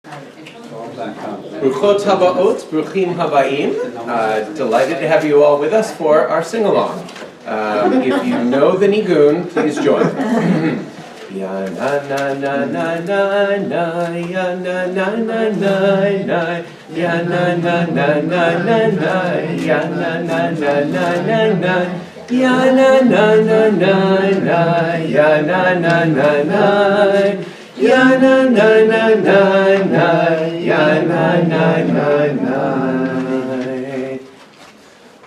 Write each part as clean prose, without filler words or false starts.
Bruchot habaot, bruchim habaim. Delighted to have you all with us for our sing-along. If you know the nigun, please join. Ya na na na na na na, ya na na na na na, ya na na na na na na, ya na na na na na na, ya na na na na na, ya na na na na. Ya na na na na na, ya na na na na.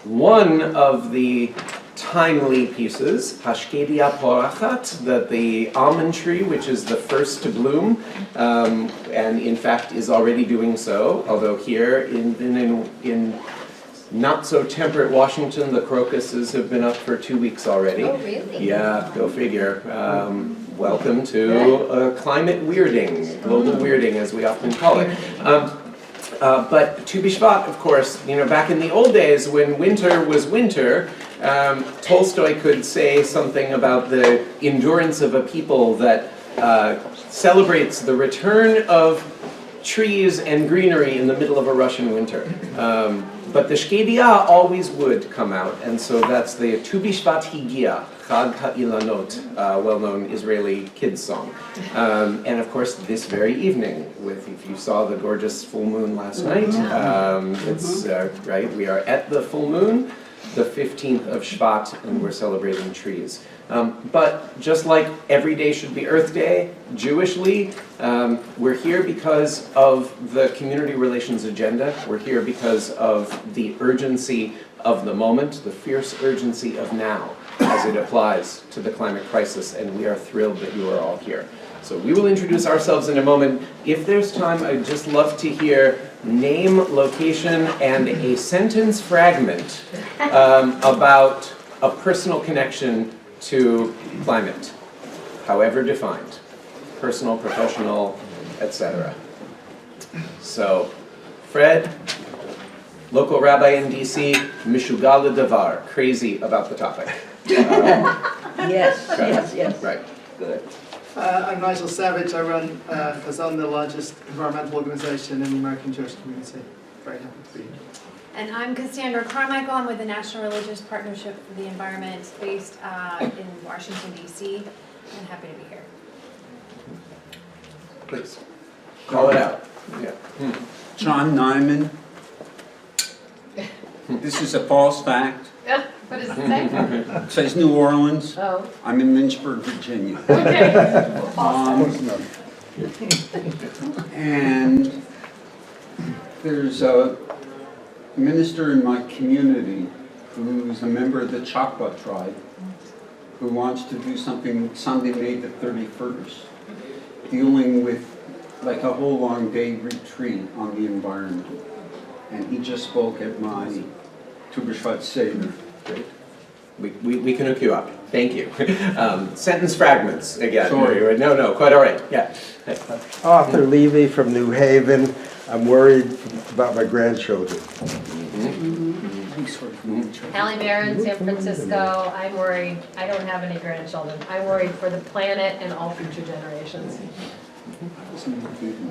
One of the timely pieces, Hashkedia porachat, that the almond tree, which is the first to bloom, and in fact is already doing so, although here in not so temperate Washington, the crocuses have been up for 2 weeks already. Oh, really? Yeah, go figure. Welcome to climate weirding, global weirding as we often call it. But Tu B'Shvat, of course, back in the old days when winter was winter, Tolstoy could say something about the endurance of a people that celebrates the return of trees and greenery in the middle of a Russian winter. But the Shkedia always would come out, and so that's the Tu B'Shvat Higia, Chag HaIlanot, well-known Israeli kids song. And of course, this very evening, if you saw the gorgeous full moon last night, it's right. We are at the full moon, the 15th of Shvat, and we're celebrating trees. But just like every day should be Earth Day, Jewishly, we're here because of the community relations agenda. We're here because of the urgency of the moment, the fierce urgency of now, as it applies to the climate crisis, and we are thrilled that you are all here. So we will introduce ourselves in a moment. If there's time, I'd just love to hear name, location, and a sentence fragment about a personal connection to climate, however defined, personal, professional, etc. So, Fred, local rabbi in DC, mishugal davar, crazy about the topic. Yes. Right, good. I'm Nigel Savage. I run Chazon, the largest environmental organization in the American Jewish community. Very happy to be here. And I'm Cassandra Carmichael. I'm with the National Religious Partnership for the Environment based in Washington, D.C. I'm happy to be here. Please, call it out. Yeah. John Nyman. This is a false fact. What does it say? It says New Orleans. Oh. I'm in Lynchburg, Virginia. Okay. And there's a minister in my community who's a member of the Chakwa tribe who wants to do something Sunday, May the 31st, dealing with like a whole long day retreat on the environment. And he just spoke at my Tu B'Shvat Seder. Great. We can hook you up. Thank you. Sentence fragments again. Sorry. No, quite all right. Yeah. Arthur Levy from New Haven. I'm worried about my grandchildren. Hallie Marin, San Francisco. I'm worried. I don't have any grandchildren. I'm worried for the planet and all future generations.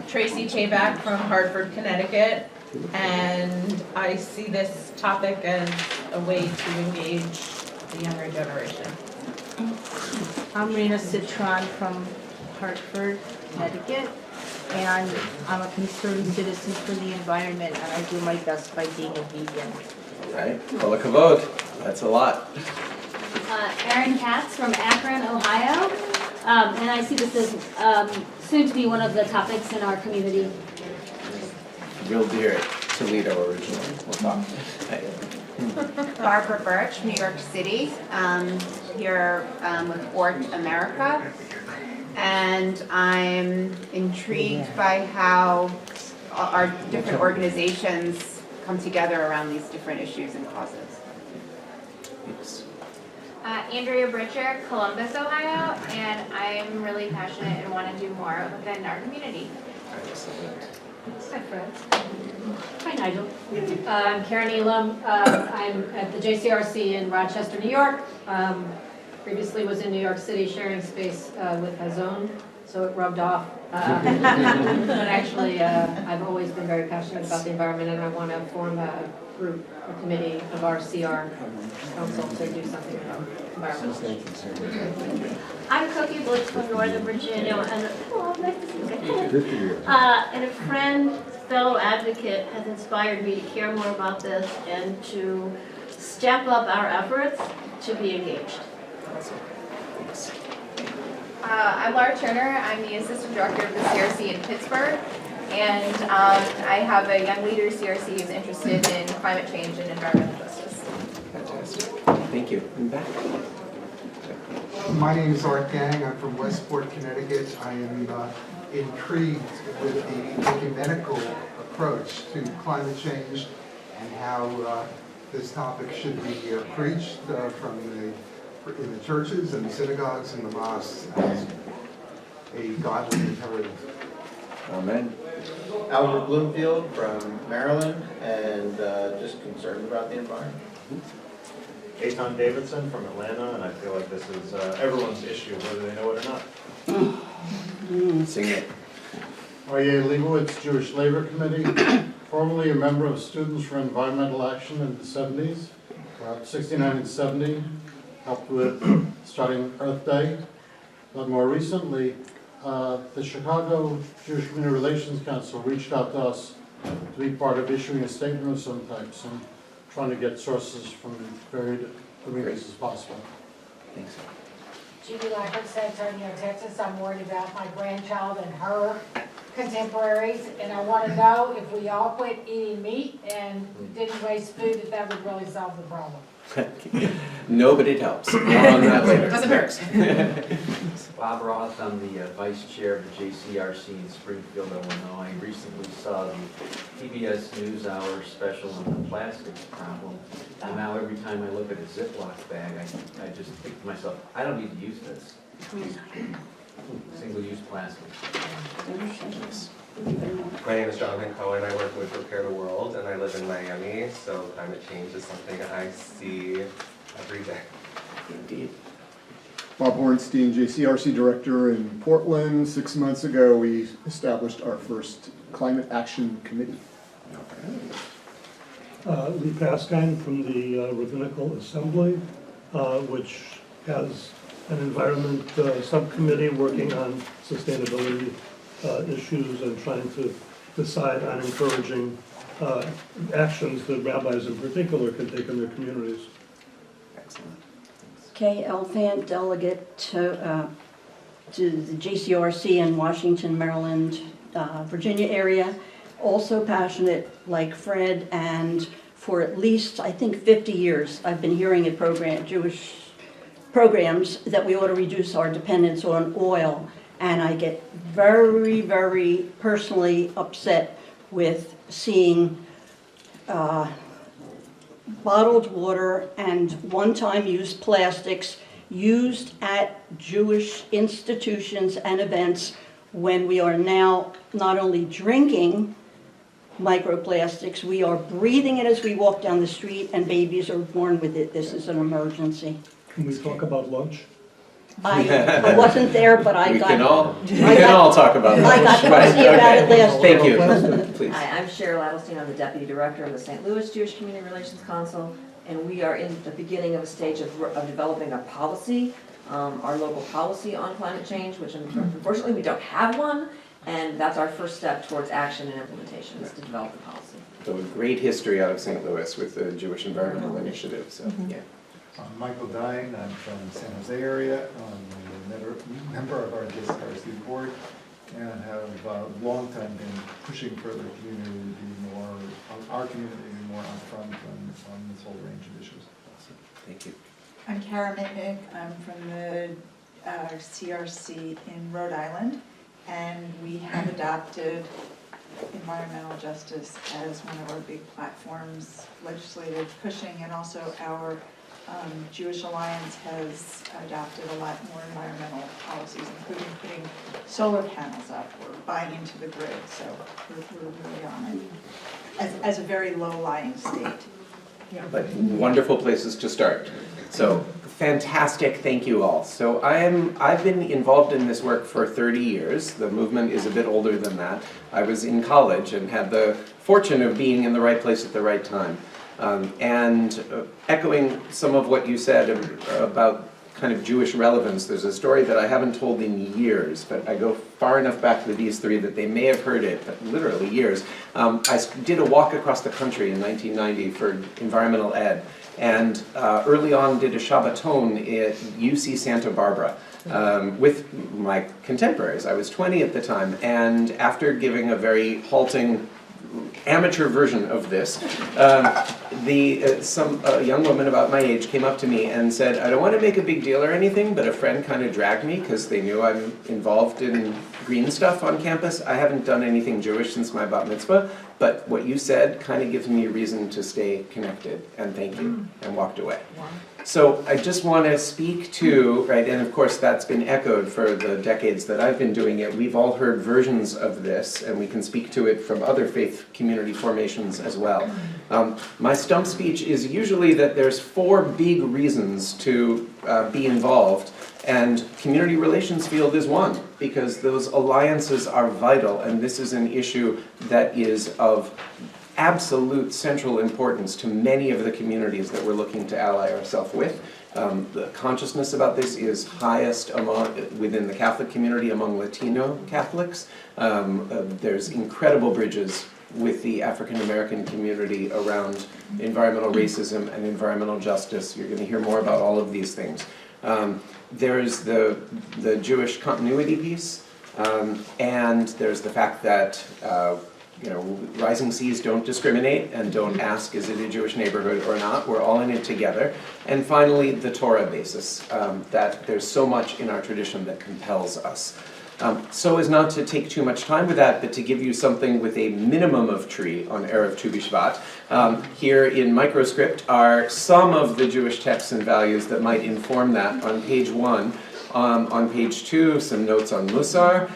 Tracy Chayback from Hartford, Connecticut, and I see this topic as a way to engage the younger generation. I'm Rena Citron from Hartford, Connecticut, and I'm a concerned citizen for the environment, and I do my best by being a vegan. Right. Kol hakavod. That's a lot. Erin Katz from Akron, Ohio, and I see this as soon to be one of the topics in our community. Real dear. Toledo originally. We'll talk. Barbara Birch, New York City, here with Ort America, and I'm intrigued by how our different organizations come together around these different issues and causes. Thanks. Andrea Britcher, Columbus, Ohio, and I'm really passionate and want to do more within our community. Hi, Fred. Hi, Nigel. I'm Karen Elam. I'm at the JCRC in Rochester, New York. Previously was in New York City sharing space with Hazon so it rubbed off. But actually, I've always been very passionate about the environment, and I want to form a group, a committee of our CR council to do something about environmental. I'm Cookie Blitz from Northern Virginia, and nice to see you guys. Good for you. And a friend, fellow advocate, has inspired me to care more about this and to step up our efforts to be engaged. I'm Laura Turner. I'm the Assistant Director of the CRC in Pittsburgh. And I have a young leader CRC who's interested in climate change and environmental justice. Fantastic. Thank you. And back. My name is Art Gang. I'm from Westport, Connecticut. I am intrigued with the ecumenical approach to climate change and how this topic should be preached in the churches and the synagogues and the mosques as a godly imperative. Amen. Albert Bloomfield from Maryland, and just concerned about the environment. Eitan Davidson from Atlanta, and I feel like this is everyone's issue, whether they know it or not. Sing it. Aryeh Leibowitz, Jewish Labor Committee, formerly a member of Students for Environmental Action in the 70s, about 69 and 70, helped with starting Earth Day. But more recently, the Chicago Jewish Community Relations Council reached out to us to be part of issuing a statement of some types and trying to get sources from varied communities as possible. Thanks. Judy Lackert, San Antonio, Texas. I'm worried about my grandchild and her contemporaries, and I want to know if we all quit eating meat and didn't waste food, if that would really solve the problem. No, but it helps. More on that later. Doesn't hurt. Bob Roth, I'm the Vice Chair of the JCRC in Springfield, Illinois. Recently saw the PBS NewsHour special on the plastics problem. And now every time I look at a Ziploc bag, I just think to myself, I don't need to use this. Single-use plastic. My name is Jonathan Cohen. I work with Repair the World, and I live in Miami, so climate change is something I see every day. Indeed. Bob Hornstein, JCRC Director in Portland. 6 months ago, we established our first Climate Action Committee. Lee Paskine from the Rabbinical Assembly, which has an environment subcommittee working on sustainability issues and trying to decide on encouraging actions that rabbis in particular can take in their communities. Excellent. Kay Elfant, delegate to the JCRC in Washington, Maryland, Virginia area. Also passionate like Fred, and for at least, I think, 50 years, I've been hearing at Jewish programs that we ought to reduce our dependence on oil. And I get very, very personally upset with seeing bottled water and one-time use plastics used at Jewish institutions and events when we are now not only drinking microplastics, we are breathing it as we walk down the street, and babies are born with it. This is an emergency. Can we talk about lunch? I wasn't there, but I got... We can all talk about lunch. I got to see about it last Thank year. you. Please. Hi, I'm Cheryl Adelstein. I'm the Deputy Director of the St. Louis Jewish Community Relations Council, and we are in the beginning of a stage of developing a policy, our local policy on climate change, which unfortunately we don't have one, and that's our first step towards action and implementation, is to develop a policy. So a great history out of St. Louis with the Jewish Environmental Initiative, so yeah. I'm Michael Dine. I'm from the San Jose area. I'm a member of our JCRC board and have long time been pushing for the community to be more, our community to be more upfront on this whole range of issues. Awesome. Thank you. I'm Kara Mitnick. I'm from the CRC in Rhode Island, and we have adopted environmental justice as one of our big platforms, legislative pushing, and also our Jewish Alliance has adopted a lot more environmental policies, including putting solar panels up or buying into the grid. So we're really on it as a very low-lying state. But wonderful places to start. So Fantastic, thank you all. So I've been involved in this work for 30 years. The movement is a bit older than that. I was in college and had the fortune of being in the right place at the right time. Echoing some of what you said about kind of Jewish relevance, there's a story that I haven't told in years, but I go far enough back with these three that they may have heard it, but literally years. I did a walk across the country in 1990 for environmental ed, and early on did a Shabbaton at UC Santa Barbara with my contemporaries. I was 20 at the time, and after giving a very halting amateur version of this, a young woman about my age came up to me and said, I don't want to make a big deal or anything, but a friend kind of dragged me because they knew I'm involved in green stuff on campus. I haven't done anything Jewish since my bat mitzvah, but what you said kind of gives me a reason to stay connected, and thank you, and walked away. So I just want to speak to, right, and of course that's been echoed for the decades that I've been doing it. We've all heard versions of this, and we can speak to it from other faith community formations as well. My stump speech is usually that there's 4 big reasons to be involved, and community relations field is one, because those alliances are vital, and this is an issue that is of absolute central importance to many of the communities that we're looking to ally ourselves with. The consciousness about this is highest within the Catholic community among Latino Catholics. There's incredible bridges with the African American community around environmental racism and environmental justice. You're going to hear more about all of these things. There's the Jewish continuity piece, and there's the fact that rising seas don't discriminate and don't ask, is it a Jewish neighborhood or not? We're all in it together. And finally, the Torah basis, that there's so much in our tradition that compels us. So as not to take too much time with that, but to give you something with a minimum of tree on Erev Tu B'Shvat. Here in microscript are some of the Jewish texts and values that might inform that on page 1. On page 2, some notes on Musar,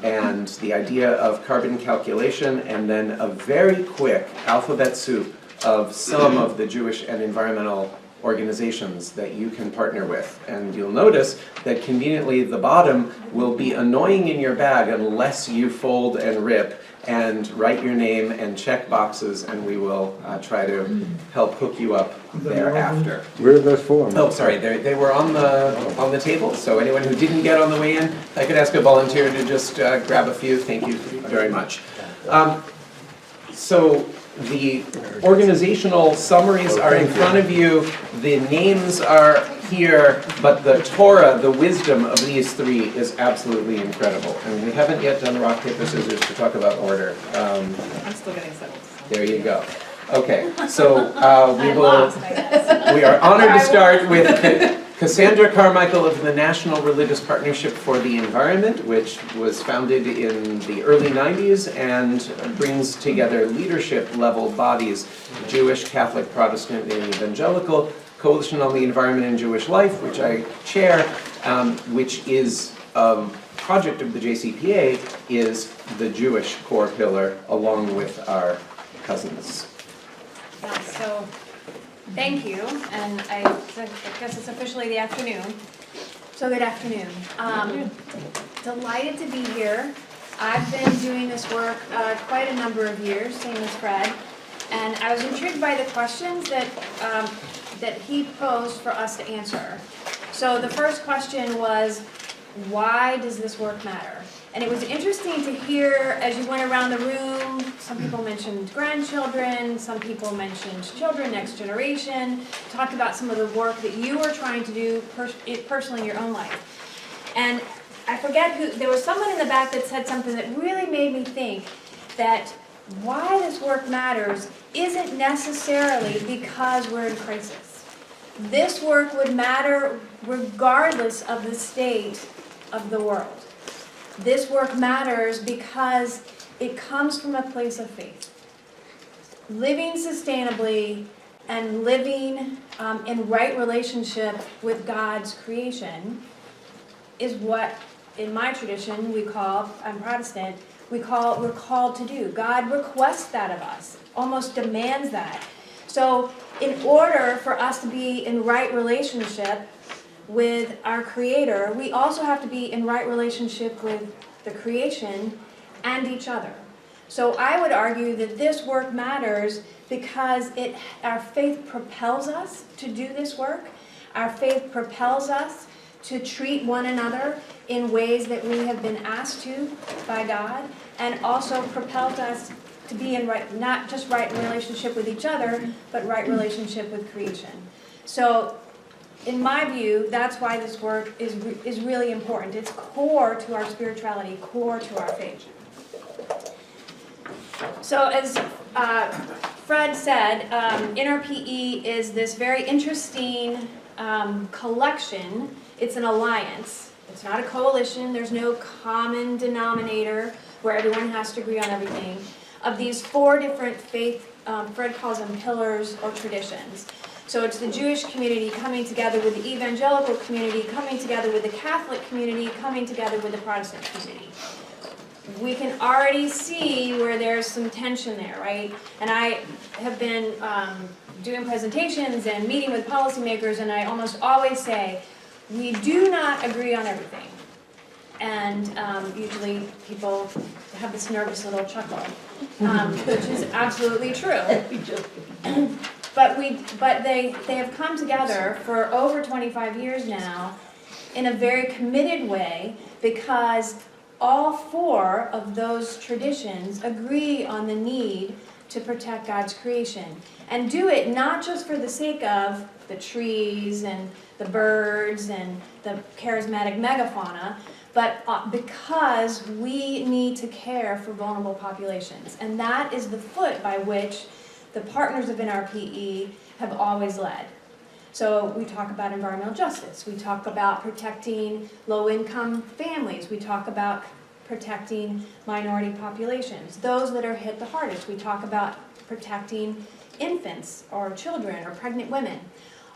and the idea of carbon calculation, and then a very quick alphabet soup of some of the Jewish and environmental organizations that you can partner with. And you'll notice that conveniently the bottom will be annoying in your bag unless you fold and rip and write your name and check boxes, and we will try to help hook you up thereafter. Where are those forms? Oh, sorry, they were on the table, so anyone who didn't get on the way in, I could ask a volunteer to just grab a few. Thank you very much. So the organizational summaries are in front of you, the names are here, but the Torah, the wisdom of these 3 is absolutely incredible. And we haven't yet done rock, paper, scissors to talk about order. I'm still getting settled. There you go. Okay, so we are honored to start with Cassandra Carmichael of the National Religious Partnership for the Environment, which was founded in the early 90s and brings together leadership level bodies, Jewish, Catholic, Protestant, and Evangelical, Coalition on the Environment and Jewish Life, which I chair, which is a project of the JCPA, is the Jewish core pillar along with our cousins. Yeah, so thank you, and I guess it's officially the afternoon. So good afternoon. Delighted to be here. I've been doing this work quite a number of years, same as Fred, and I was intrigued by the questions that he posed for us to answer. So the first question was, why does this work matter? And it was interesting to hear, as you went around the room, some people mentioned grandchildren, some people mentioned children, next generation, talked about some of the work that you were trying to do personally in your own life. And I forget who, there was someone in the back that said something that really made me think that why this work matters isn't necessarily because we're in crisis. This work would matter regardless of the state of the world. This work matters because it comes from a place of faith. Living sustainably and living in right relationship with God's creation is what, in my tradition, we call, I'm Protestant, we're called to do. God requests that of us, almost demands that. So in order for us to be in right relationship with our Creator, we also have to be in right relationship with the creation and each other. So I would argue that this work matters because our faith propels us to do this work. Our faith propels us to treat one another in ways that we have been asked to by God, and also propelled us to be in not just right relationship with each other, but right relationship with creation. So in my view, that's why this work is really important. It's core to our spirituality, core to our faith. So as Fred said, NRPE is this very interesting collection. It's an alliance. It's not a coalition. There's no common denominator where everyone has to agree on everything. Of these 4 different faith, Fred calls them pillars or traditions. So it's the Jewish community coming together with the evangelical community, coming together with the Catholic community, coming together with the Protestant community. We can already see where there's some tension there, right? And I have been doing presentations and meeting with policymakers, and I almost always say, we do not agree on everything. And usually people have this nervous little chuckle, which is absolutely true. But they have come together for over 25 years now in a very committed way, because all 4 of those traditions agree on the need to protect God's creation, and do it not just for the sake of the trees and the birds and the charismatic megafauna, but because we need to care for vulnerable populations. And that is the foot by which the partners of NRPE have always led. So we talk about environmental justice, we talk about protecting low-income families, we talk about protecting minority populations, those that are hit the hardest. We talk about protecting infants or children or pregnant women.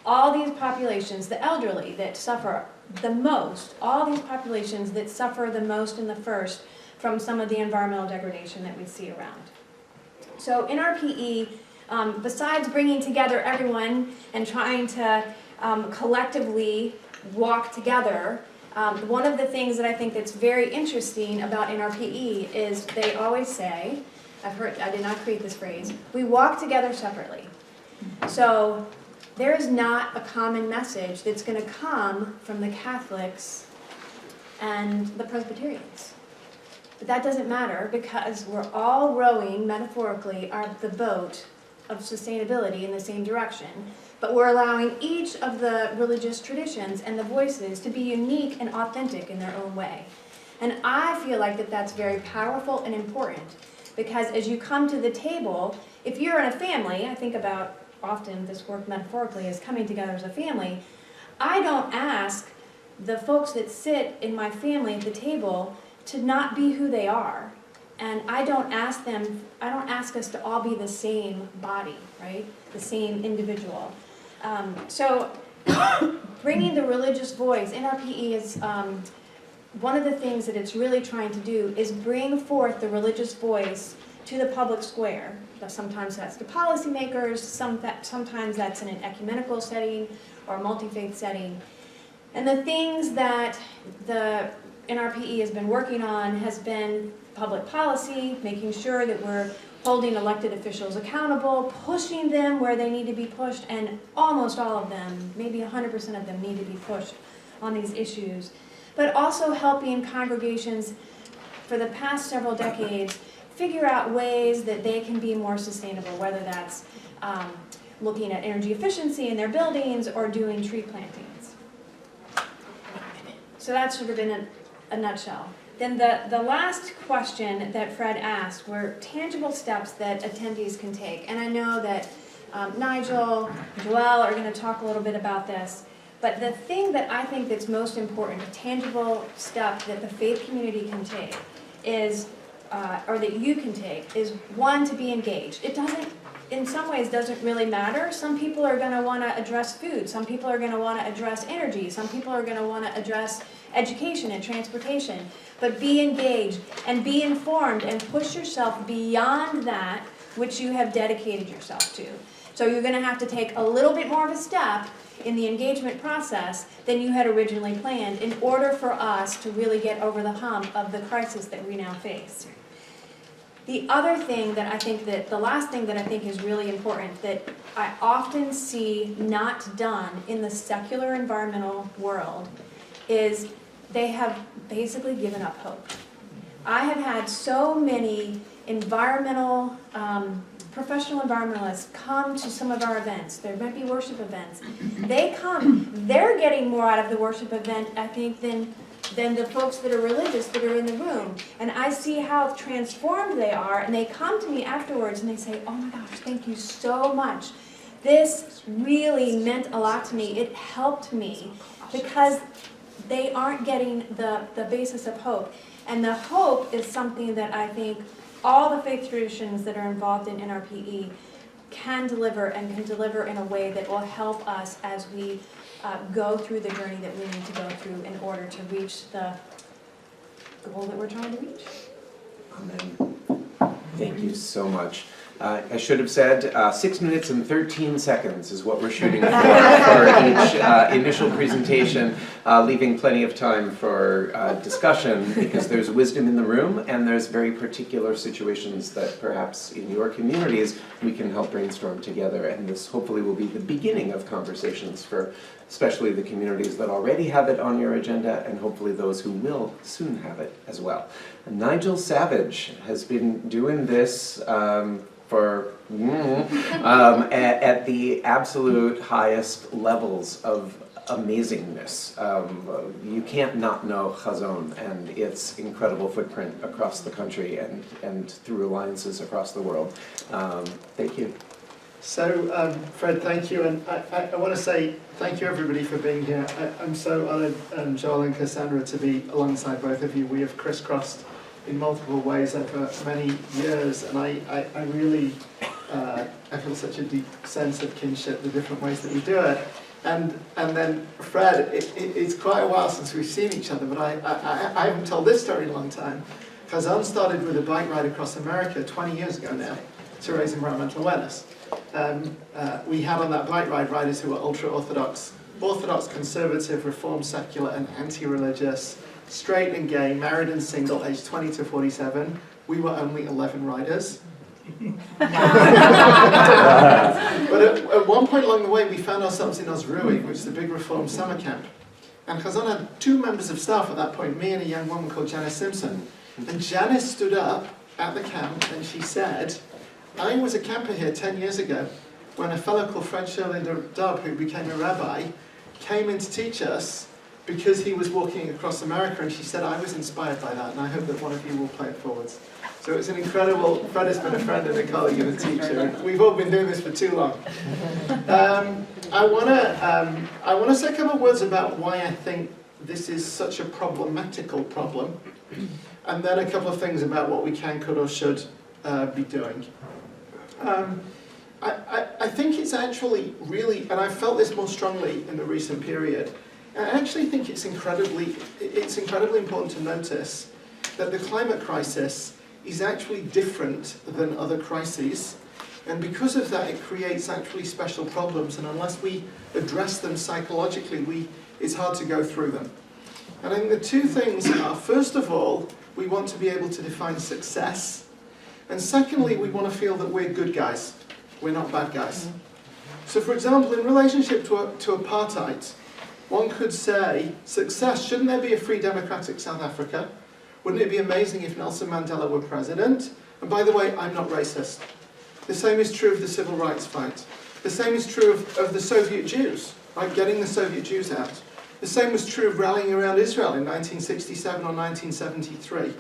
All these populations, the elderly that suffer the most, all these populations that suffer the most and the first from some of the environmental degradation that we see around. So NRPE, besides bringing together everyone and trying to collectively walk together, one of the things that I think that's very interesting about NRPE is they always say, I did not create this phrase, we walk together separately. So there is not a common message that's going to come from the Catholics and the Presbyterians. But that doesn't matter, because we're all rowing, metaphorically, the boat of sustainability in the same direction. But we're allowing each of the religious traditions and the voices to be unique and authentic in their own way. And I feel like that's very powerful and important, because as you come to the table, if you're in a family, I think about often this work metaphorically as coming together as a family, I don't ask the folks that sit in my family at the table to not be who they are. And I don't ask us to all be the same body, right? The same individual. So bringing the religious voice, NRPE is, one of the things that it's really trying to do is bring forth the religious voice to the public square. Sometimes that's to policymakers, sometimes that's in an ecumenical setting or a multi-faith setting. And the things that the NRPE has been working on has been public policy, making sure that we're holding elected officials accountable, pushing them where they need to be pushed, and almost all of them, maybe 100% of them, need to be pushed on these issues. But also helping congregations for the past several decades figure out ways that they can be more sustainable, whether that's looking at energy efficiency in their buildings or doing tree plantings. So that's sort of in a nutshell. Then the last question that Fred asked were tangible steps that attendees can take. And I know that Nigel, Joelle are going to talk a little bit about this. But the thing that I think that's most important, a tangible step that the faith community can take is, or that you can take, is one, to be engaged. It doesn't, in some ways, doesn't really matter. Some people are going to want to address food. Some people are going to want to address energy. Some people are going to want to address education and transportation. But be engaged and be informed and push yourself beyond that which you have dedicated yourself to. So you're gonna have to take a little bit more of a step in the engagement process than you had originally planned in order for us to really get over the hump of the crisis that we now face. The other thing that I think that, the last thing that I think is really important that I often see not done in the secular environmental world is they have basically given up hope. I have had so many environmental, professional environmentalists come to some of our events. There might be worship events. They come, they're getting more out of the worship event, I think, than the folks that are religious that are in the room. And I see how transformed they are, and they come to me afterwards and they say, oh my gosh, thank you so much. This really meant a lot to me. It helped me because they aren't getting the basis of hope. And the hope is something that I think all the faith traditions that are involved in NRPE can deliver, and can deliver in a way that will help us as we go through the journey that we need to go through in order to reach the goal that we're trying to reach. Amen. Thank you so much. I should have said 6 minutes and 13 seconds is what we're shooting for each initial presentation, leaving plenty of time for discussion because there's wisdom in the room and there's very particular situations that perhaps in your communities we can help brainstorm together, and this hopefully will be the beginning of conversations for especially the communities that already have it on your agenda and hopefully those who will soon have it as well. Nigel Savage has been doing this at the absolute highest levels of amazingness. You can't not know Chazon and its incredible footprint across the country and through alliances across the world. Thank you. So, Fred, thank you, and I want to say thank you everybody for being here. I'm so honoured, Joel and Cassandra, to be alongside both of you. We have crisscrossed in multiple ways over many years, and I really I feel such a deep sense of kinship, the different ways that we do it. And then Fred, it's quite a while since we've seen each other, but I haven't told this story in a long time. Kazan started with a bike ride across America 20 years ago now to raise environmental awareness. We had on that bike ride riders who were ultra-Orthodox, conservative, reform, secular, and anti-religious, straight and gay, married and single, aged 20 to 47. We were only 11 riders. But at one point along the way, we found ourselves in Osrui, which is the big reform summer camp. And Chazon had 2 members of staff at that point, me and a young woman called Janice Simpson. And Janice stood up at the camp and she said, I was a camper here 10 years ago when a fellow called Scherlinder, Dobb, who became a rabbi, came in to teach us because he was walking across America, and she said, I was inspired by that, and I hope that one of you will play it forwards. So it's an incredible, Fred has been a friend and a colleague and a teacher, and we've all been doing this for too long. I want to say a couple of words about why I think this is such a problematical problem, and then a couple of things about what we can, could, or should be doing. I think it's actually really, and I've felt this more strongly in the recent period, I actually think it's incredibly important to notice that the climate crisis is actually different than other crises, and because of that it creates actually special problems, and unless we address them psychologically, it's hard to go through them. And I think the 2 things are, first of all, we want to be able to define success, and secondly, we want to feel that we're good guys, we're not bad guys. So for example, in relationship to apartheid, one could say, success, shouldn't there be a free democratic South Africa? Wouldn't it be amazing if Nelson Mandela were president? And by the way, I'm not racist. The same is true of the civil rights fight. The same is true of the Soviet Jews, right? Getting the Soviet Jews out. The same was true of rallying around Israel in 1967 or 1973.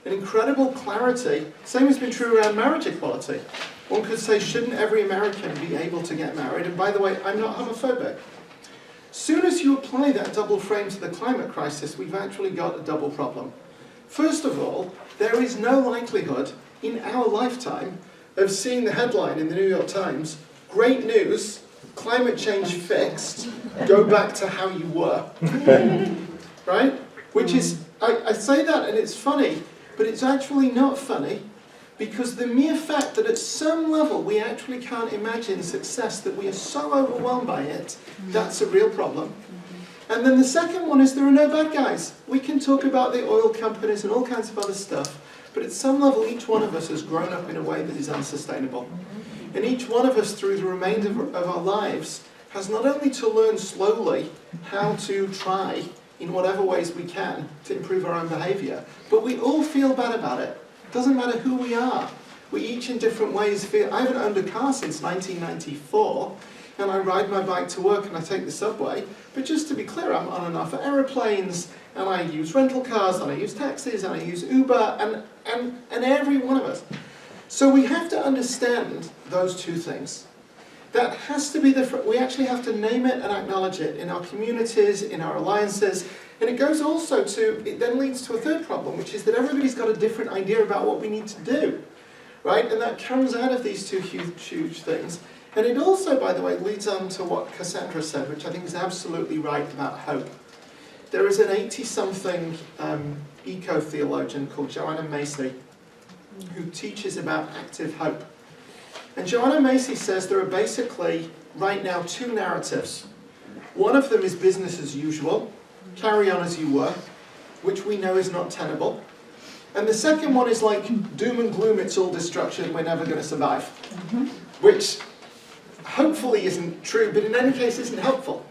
An incredible clarity. Same has been true around marriage equality. One could say, shouldn't every American be able to get married? And by the way, I'm not homophobic. Soon as you apply that double frame to the climate crisis, we've actually got a double problem. First of all, there is no likelihood in our lifetime of seeing the headline in the New York Times, great news, climate change fixed, go back to how you were. Right? Which is, I say that and it's funny, but it's actually not funny, Because the mere fact that at some level we actually can't imagine success, that we are so overwhelmed by it, that's a real problem. And then the second one is there are no bad guys. We can talk about the oil companies and all kinds of other stuff, but at some level each one of us has grown up in a way that is unsustainable. And each one of us through the remainder of our lives has not only to learn slowly how to try in whatever ways we can to improve our own behaviour, but we all feel bad about it. Doesn't matter who we are. We each in different ways feel. I haven't owned a car since 1994, and I ride my bike to work and I take the subway. But just to be clear, I'm on and off at aeroplanes, and I use rental cars, and I use taxis, and I use Uber, and every one of us. So we have to understand those two things. That has to be we actually have to name it and acknowledge it in our communities, in our alliances. And it goes also to, it then leads to a third problem, which is that everybody's got a different idea about what we need to do, right? And that comes out of these two huge things. And it also, by the way, leads on to what Cassandra said, which I think is absolutely right about hope. There is an 80-something eco-theologian called Joanna Macy who teaches about active hope. And Joanna Macy says there are basically, right now, two narratives. One of them is business as usual, carry on as you were, which we know is not tenable. And the second one is like doom and gloom, it's all destruction, we're never going to survive. Which hopefully isn't true, but in any case isn't helpful.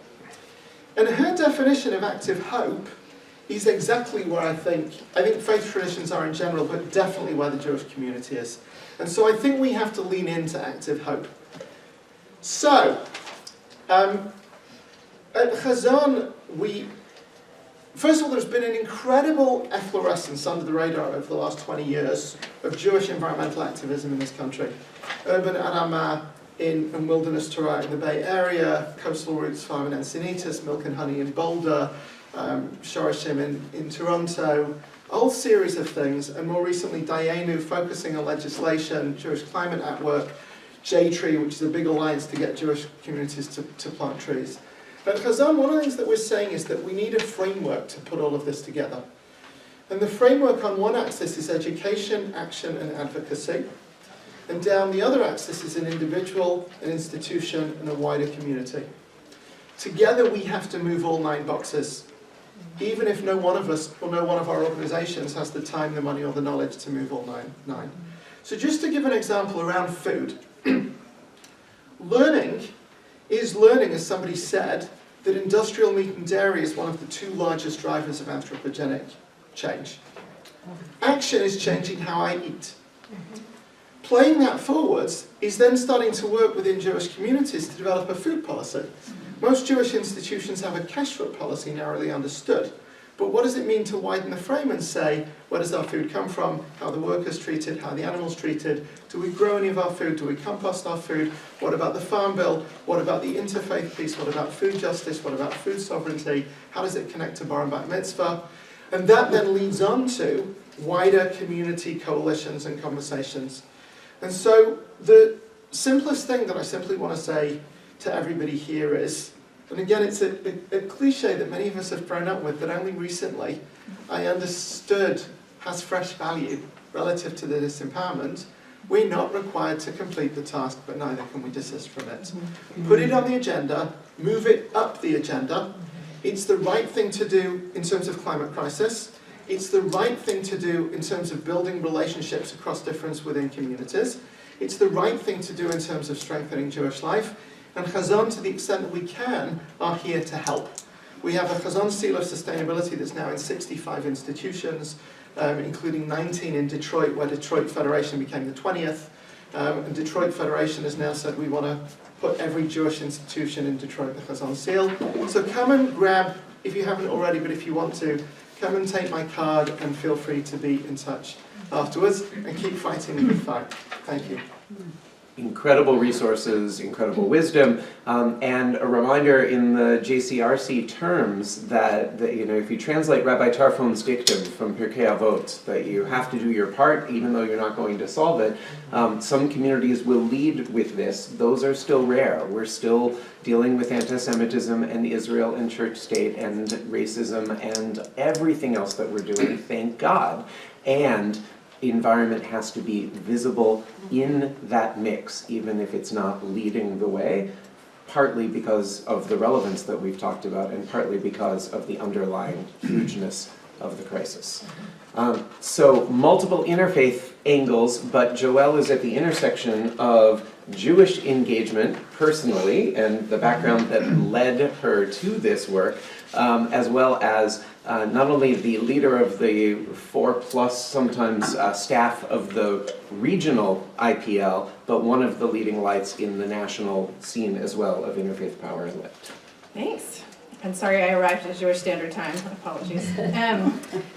And her definition of active hope is exactly where I think faith traditions are in general, but definitely where the Jewish community is. And so I think we have to lean into active hope. So, at Chazon, first of all, there's been an incredible efflorescence under the radar over the last 20 years of Jewish environmental activism in this country. Urban Adama in Wilderness Torah in the Bay Area, Coastal Roots Farm in Encinitas, Milk and Honey in Boulder, Shorashim in Toronto, a whole series of things, and more recently Dayenu focusing on legislation, Jewish Climate at Work, J-Tree, which is a big alliance to get Jewish communities to plant trees. But Chazon, one of the things that we're saying is that we need a framework to put all of this together. And the framework on one axis is education, action, and advocacy. And down the other axis is an individual, an institution, and a wider community. Together we have to move all 9 boxes, even if no one of us or no one of our organizations has the time, the money, or the knowledge to move all nine. So just to give an example around food, learning is learning, as somebody said, that industrial meat and dairy is one of the 2 largest drivers of anthropogenic change. Action is changing how I eat. Playing that forwards is then starting to work within Jewish communities to develop a food policy. Most Jewish institutions have a kashrut policy narrowly understood. But what does it mean to widen the frame and say, where does our food come from, how the workers treated, how the animals treated, do we grow any of our food, do we compost our food, what about the farm bill, what about the interfaith piece, what about food justice, what about food sovereignty, how does it connect to Bar and Bat Mitzvah? And that then leads on to wider community coalitions and conversations. And so the simplest thing that I simply want to say to everybody here is, and again it's a cliche that many of us have grown up with, that only recently I understood has fresh value relative to the disempowerment. We're not required to complete the task, but neither can we desist from it. Put it on the agenda, move it up the agenda. It's the right thing to do in terms of climate crisis. It's the right thing to do in terms of building relationships across difference within communities. It's the right thing to do in terms of strengthening Jewish life. And Chazon, to the extent that we can, are here to help. We have a Chazon Seal of Sustainability that's now in 65 institutions, including 19 in Detroit, where Detroit Federation became the 20th. And Detroit Federation has now said we want to put every Jewish institution in Detroit the Chazon Seal. So come and grab, if you haven't already, but if you want to, come and take my card and feel free to be in touch afterwards and keep fighting the good fight. Thank you. Incredible resources, incredible wisdom, and a reminder in the JCRC terms that if you translate Rabbi Tarfon's dictum from Pirkei Avot, that you have to do your part even though you're not going to solve it. Some communities will lead with this. Those are still rare. We're still dealing with anti-Semitism and Israel and church state and racism and everything else that we're doing, thank God. And environment has to be visible in that mix, even if it's not leading the way, partly because of the relevance that we've talked about, and partly because of the underlying hugeness of the crisis. So multiple interfaith angles, but JOEL is at the intersection of Jewish engagement personally, and the background that led her to this work, as well as not only the leader of the 4+ sometimes staff of the regional IPL, but one of the leading lights in the national scene as well of interfaith power and lit. Thanks. I'm sorry I arrived at Jewish Standard Time. Apologies.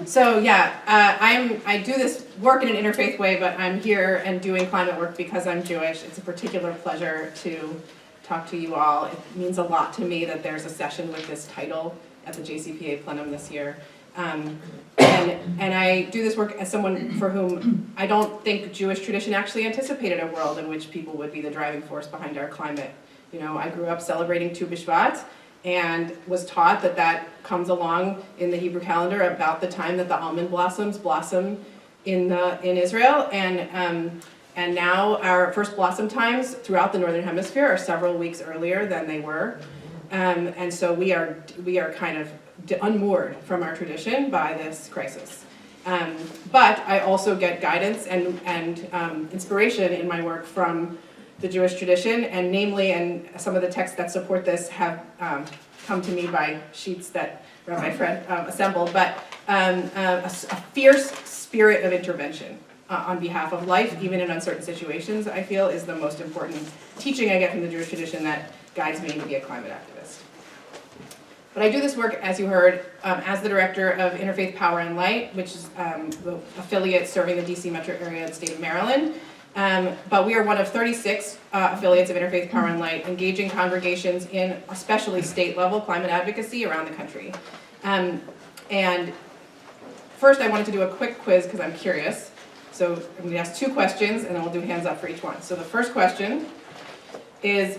So yeah, I do this work in an interfaith way, but I'm here and doing climate work because I'm Jewish. It's a particular pleasure to talk to you all. It means a lot to me that there's a session with this title at the JCPA plenum this year. And I do this work as someone for whom I don't think Jewish tradition actually anticipated a world in which people would be the driving force behind our climate. You know, I grew up celebrating Tu B'Shvat, and was taught that that comes along in the Hebrew calendar about the time that the almond blossoms blossom in Israel, and now our first blossom times throughout the Northern Hemisphere are several weeks earlier than they were, and so we are kind of unmoored from our tradition by this crisis. But I also get guidance and inspiration in my work from the Jewish tradition, and namely, and some of the texts that support this have come to me by sheets that Rabbi Fred assembled, but a fierce spirit of intervention on behalf of life, even in uncertain situations, I feel is the most important teaching I get from the Jewish tradition that guides me to be a climate activist. But I do this work, as you heard, as the director of Interfaith Power and Light, which is the affiliate serving the DC metro area of the state of Maryland. But we are one of 36 affiliates of Interfaith Power and Light, engaging congregations in especially state-level climate advocacy around the country. And first I wanted to do a quick quiz because I'm curious. So I'm going to ask 2 questions and then we'll do hands up for each one. So the first question is,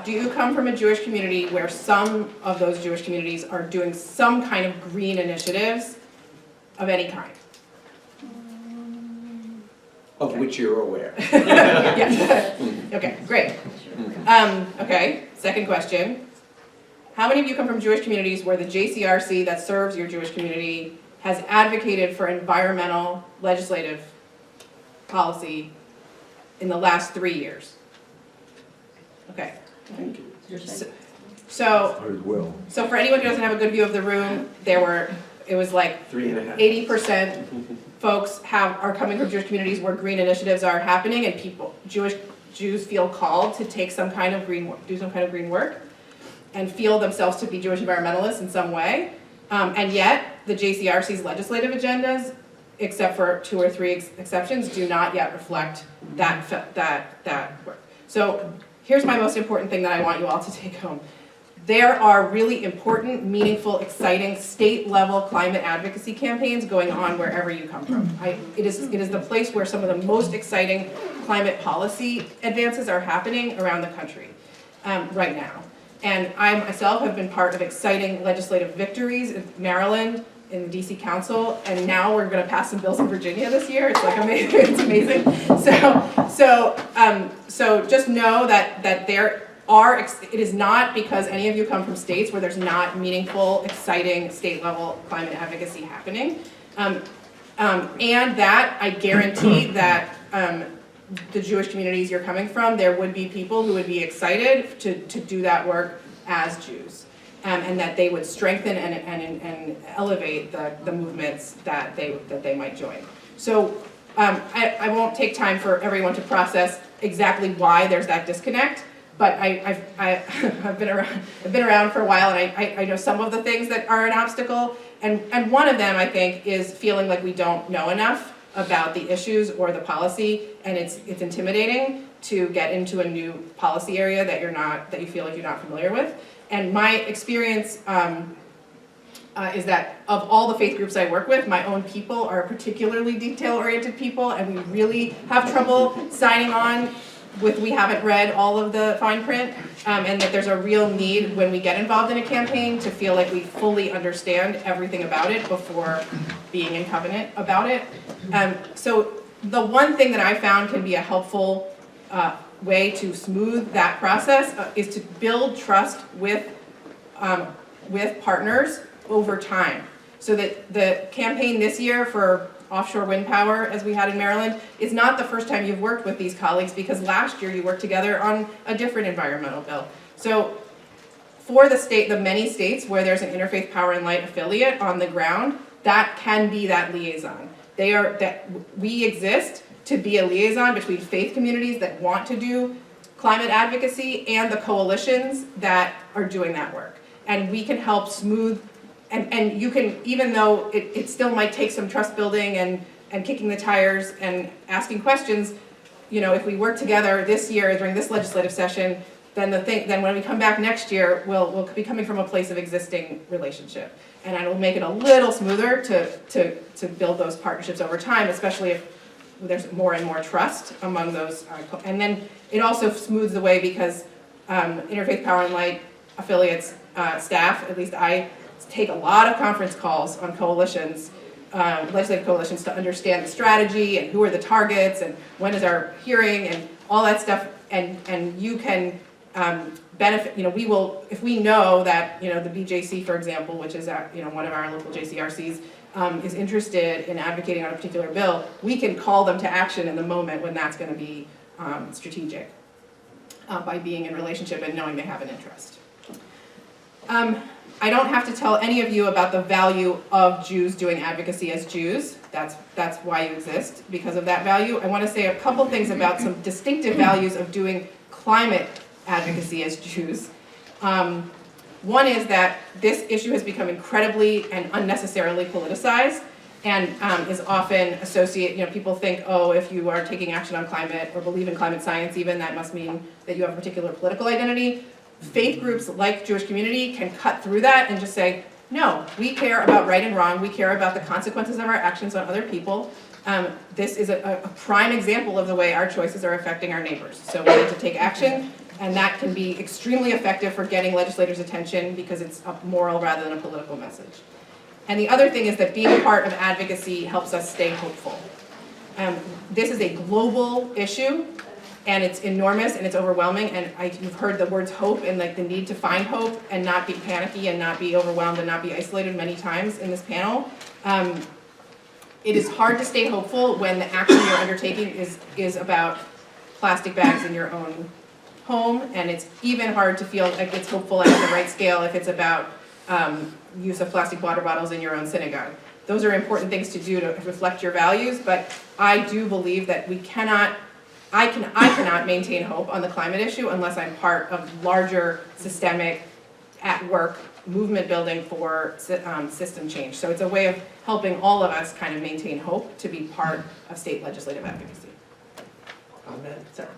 do you come from a Jewish community where some of those Jewish communities are doing some kind of green initiatives of any kind? Of which you're aware. Yes. Okay, great. Okay, second question. How many of you come from Jewish communities where the JCRC that serves your Jewish community has advocated for environmental legislative policy in the last 3 years? Okay. So for anyone who doesn't have a good view of the room, it was like 80% folks are coming from Jewish communities where green initiatives are happening, and Jews feel called to take some kind of do some kind of green work, and feel themselves to be Jewish environmentalists in some way. And yet, the JCRC's legislative agendas, except for 2 or 3 exceptions, do not yet reflect that work. So here's my most important thing that I want you all to take home. There are really important, meaningful, exciting state-level climate advocacy campaigns going on wherever you come from. It is the place where some of the most exciting climate policy advances are happening around the country right now. And I myself have been part of exciting legislative victories in Maryland, in the DC Council, and now we're going to pass some bills in Virginia this year. It's like amazing. It's amazing. So just know that it is not because any of you come from states where there's not meaningful, exciting state-level climate advocacy happening, and that I guarantee that the Jewish communities you're coming from, there would be people who would be excited to do that work as Jews, and that they would strengthen and elevate the movements that they might join. So I won't take time for everyone to process exactly why there's that disconnect. But I've been around for a while, and I know some of the things that are an obstacle, and one of them I think is feeling like we don't know enough about the issues or the policy, and it's intimidating to get into a new policy area that you feel like you're not familiar with. And my experience is that of all the faith groups I work with, my own people are particularly detail-oriented people, and we really have trouble signing on we haven't read all of the fine print, and that there's a real need when we get involved in a campaign to feel like we fully understand everything about it before being in covenant about it. So the one thing that I found can be a helpful way to smooth that process is to build trust with partners over time. So that the campaign this year for offshore wind power, as we had in Maryland, is not the first time you've worked with these colleagues, because last year you worked together on a different environmental bill. So for the many states where there's an Interfaith Power and Light affiliate on the ground, that can be that liaison. We exist to be a liaison between faith communities that want to do climate advocacy and the coalitions that are doing that work. And we can help smooth, and you can, even though it still might take some trust building and kicking the tires and asking questions, if we work together this year during this legislative session, then when we come back next year, we'll be coming from a place of existing relationship. And it'll make it a little smoother to build those partnerships over time, especially if there's more and more trust among those. And then it also smooths the way because Interfaith Power and Light affiliates staff, at least I take a lot of conference calls on coalitions, legislative coalitions, to understand the strategy and who are the targets and when is our hearing and all that stuff. And you can benefit, if we know that, the BJC, for example, which is one of our local JCRCs, is interested in advocating on a particular bill, we can call them to action in the moment when that's going to be strategic by being in relationship and knowing they have an interest. I don't have to tell any of you about the value of Jews doing advocacy as Jews. That's why you exist, because of that value. I want to say a couple things about some distinctive values of doing climate advocacy as Jews. One is that this issue has become incredibly and unnecessarily politicized and is often associated, people think, oh, if you are taking action on climate or believe in climate science even, that must mean that you have a particular political identity. Faith groups like Jewish Community can cut through that and just say, no, we care about right and wrong, we care about the consequences of our actions on other people. This is a prime example of the way our choices are affecting our neighbors. So we need to take action, and that can be extremely effective for getting legislators' attention because it's a moral rather than a political message. And the other thing is that being a part of advocacy helps us stay hopeful. This is a global issue, and it's enormous and it's overwhelming, and you've heard the words hope and the need to find hope and not be panicky and not be overwhelmed and not be isolated many times in this panel. It is hard to stay hopeful when the action you're undertaking is about plastic bags in your own home, and it's even hard to feel like it's hopeful at the right scale if it's about use of plastic water bottles in your own synagogue. Those are important things to do to reflect your values, but I do believe that I cannot maintain hope on the climate issue unless I'm part of larger systemic at work movement building for system change. So it's a way of helping all of us kind of maintain hope to be part of state legislative advocacy. Amen. Sorry.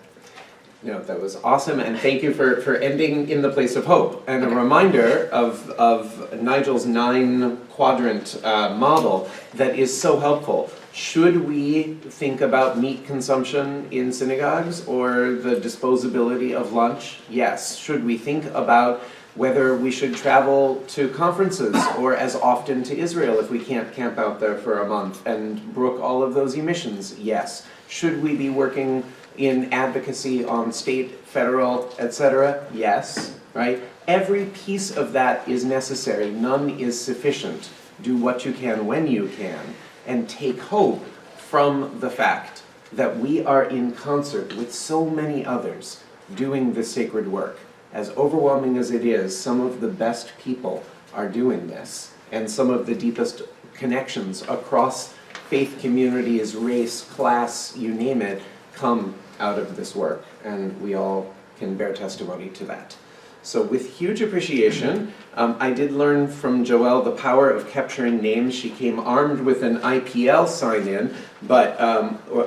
No, that was awesome, and thank you for ending in the place of hope. And a reminder of Nigel's 9-quadrant model that is so helpful. Should we think about meat consumption in synagogues or the disposability of lunch? Yes. Should we think about whether we should travel to conferences or as often to Israel if we can't camp out there for a month and brook all of those emissions? Yes. Should we be working in advocacy on state, federal, etc.? Yes, right? Every piece of that is necessary. None is sufficient. Do what you can when you can, and take hope from the fact that we are in concert with so many others doing this sacred work. As overwhelming as it is, some of the best people are doing this, and some of the deepest connections across faith communities, race, class, you name it, come out of this work, and we all can bear testimony to that. So with huge appreciation, I did learn from Joelle the power of capturing names. She came armed with an IPL sign-in, but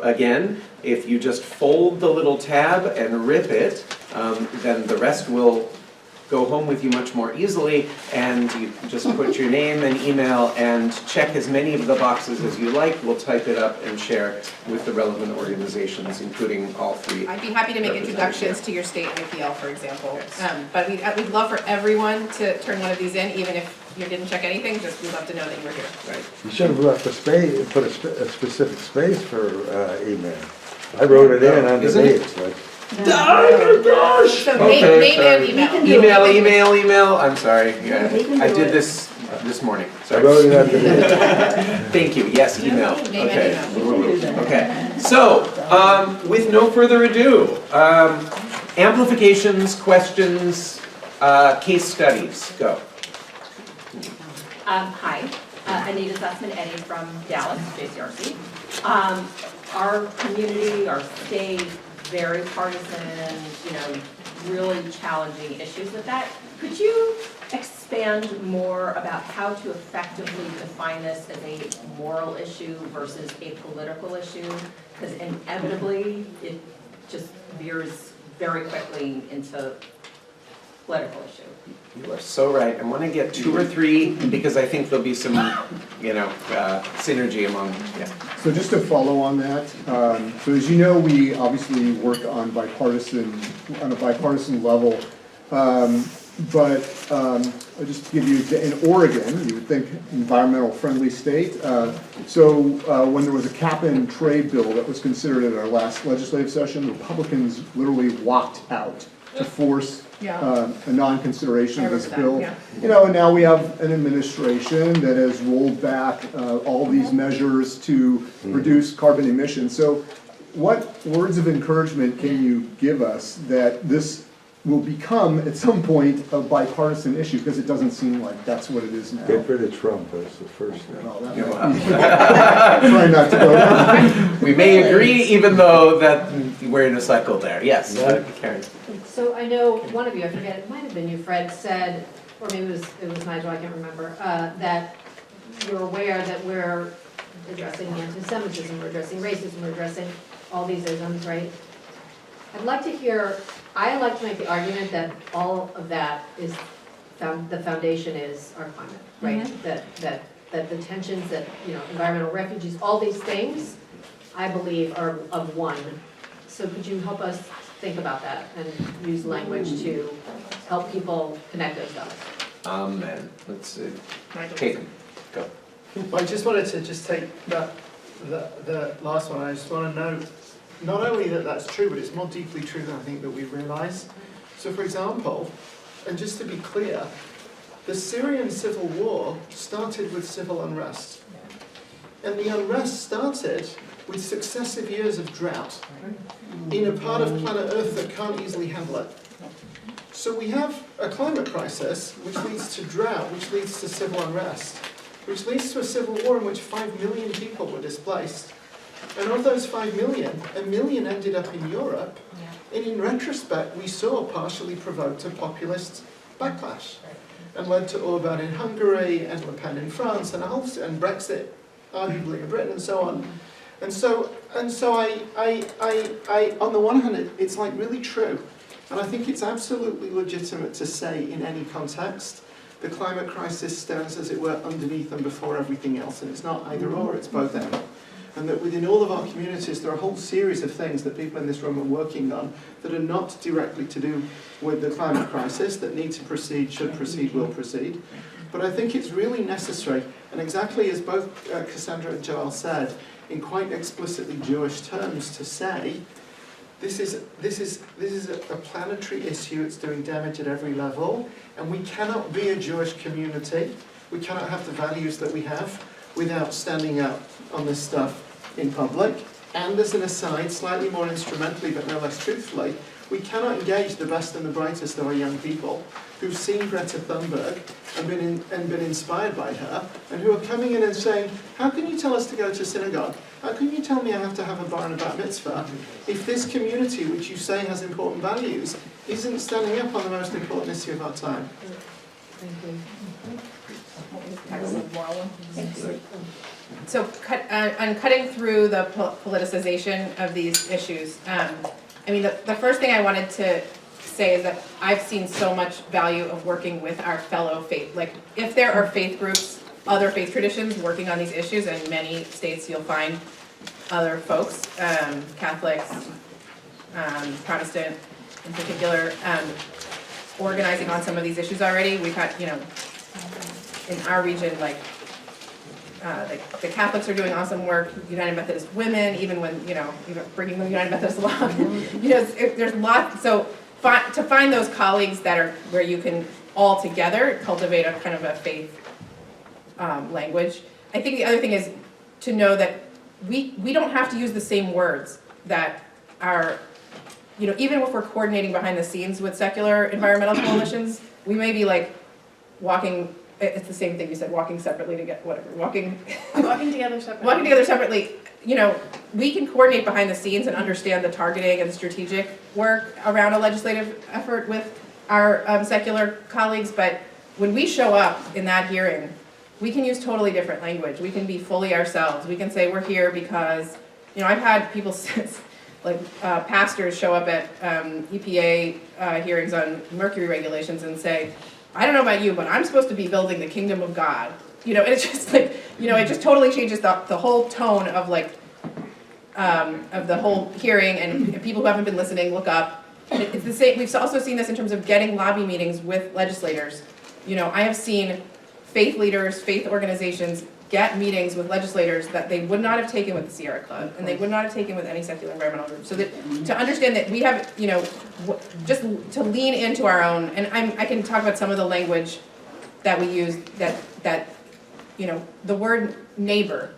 again, if you just fold the little tab and rip it, then the rest will go home with you much more easily, and you just put your name and email and check as many of the boxes as you like. We'll type it up and share with the relevant organizations, including all three. I'd be happy to make introductions to your state IPL, for example. But we'd love for everyone to turn one of these in, even if you didn't check anything, just we'd love to know that you were here. Right. You should have left a space, put a specific space for email. I wrote it in underneath, but. Oh gosh! So name and email. Email. I'm sorry. Yeah, I did this morning. Sorry. I wrote it underneath. Thank you. Yes, email. Name and email. Okay. So, with no further ado, amplifications, questions, case studies. Go. Hi, Anita Sussman-Eddy from Dallas, JCRC. Our community, our state, very partisan, really challenging issues with that. Could you expand more about how to effectively define this as a moral issue versus a political issue? Because inevitably, it just veers very quickly into political issue. You are so right. I want to get 2 or 3 because I think there'll be some, synergy among. Yeah. So just to follow on that, so as you know, we obviously work on a bipartisan level. But I'll just give you, in Oregon, you would think environmental friendly state. So when there was a cap and trade bill that was considered at our last legislative session, Republicans literally walked out to force a non-consideration of this bill. And now we have an administration that has rolled back all these measures to reduce carbon emissions. So what words of encouragement can you give us that this will become, at some point, a bipartisan issue, because it doesn't seem like that's what it is now. Get rid of Trump, that's the first thing. Well, try not to go down. We may agree, even though that we're in a cycle there. Yes, Karen. So I know one of you, I forget, it might have been you, Fred, said, or maybe it was Nigel, I can't remember, that you're aware that we're addressing anti-Semitism, we're addressing racism, we're addressing all these isms, right? I'd like to hear, I like to make the argument that all of that is, the foundation is our climate, right? Mm-hmm. That the tensions, that, environmental refugees, all these things, I believe are of one. So could you help us think about that and use language to help people connect those dots? Amen. Let's take them. Go. I just wanted to take the last one. I just want to note not only that that's true, but it's more deeply true than I think that we realise. So for example, and just to be clear, the Syrian civil war started with civil unrest. And the unrest started with successive years of drought in a part of planet Earth that can't easily handle it. So we have a climate crisis which leads to drought, which leads to civil unrest, which leads to a civil war in which 5 million people were displaced. And of those 5 million, 1 million ended up in Europe, and in retrospect we saw partially provoked a populist backlash, and led to Orban in Hungary, and Le Pen in France, and Brexit, arguably in Britain, and so on. And so I on the one hand, it's like really true, and I think it's absolutely legitimate to say in any context, the climate crisis stands, as it were, underneath and before everything else, and it's not either or, it's both and. And that within all of our communities, there are a whole series of things that people in this room are working on that are not directly to do with the climate crisis, that need to proceed, should proceed, will proceed. But I think it's really necessary, and exactly as both Cassandra and Joel said, in quite explicitly Jewish terms, to say, this is a planetary issue, it's doing damage at every level, and we cannot be a Jewish community, we cannot have the values that we have without standing up on this stuff in public. And as an aside, slightly more instrumentally but no less truthfully, we cannot engage the best and the brightest of our young people who've seen Greta Thunberg and been inspired by her, and who are coming in and saying, how can you tell us to go to synagogue? How can you tell me I have to have a bar and a bat mitzvah if this community, which you say has important values, isn't standing up on the most important issue of our time? Thank you. So on cutting through the politicization of these issues, the first thing I wanted to say is that I've seen so much value of working with our fellow faith. Like, if there are faith groups, other faith traditions working on these issues, and in many states you'll find other folks, Catholics, Protestant in particular, organizing on some of these issues already. We've had, in our region, like the Catholics are doing awesome work, United Methodist Women, even when, even bringing the United Methodist along. There's lots, so to find those colleagues that are, where you can all together cultivate a kind of a faith language. I think the other thing is to know that we don't have to use the same words that are, even if we're coordinating behind the scenes with secular environmental coalitions, we may be like walking, it's the same thing you said, walking separately to get whatever, walking together separately. Walking together separately, we can coordinate behind the scenes and understand the targeting and strategic work around a legislative effort with our secular colleagues, but when we show up in that hearing, we can use totally different language. We can be fully ourselves. We can say we're here because, I've had people pastors show up at EPA hearings on mercury regulations and say, I don't know about you, but I'm supposed to be building the kingdom of God. And it's just like, it just totally changes the whole tone of the whole hearing, and people who haven't been listening, look up. It's the same. We've also seen this in terms of getting lobby meetings with legislators. I have seen faith leaders, faith organizations get meetings with legislators that they would not have taken with the Sierra Club, and they would not have taken with any secular environmental group. So that to understand that we have, just to lean into our own, and I can talk about some of the language that we use that the word neighbor,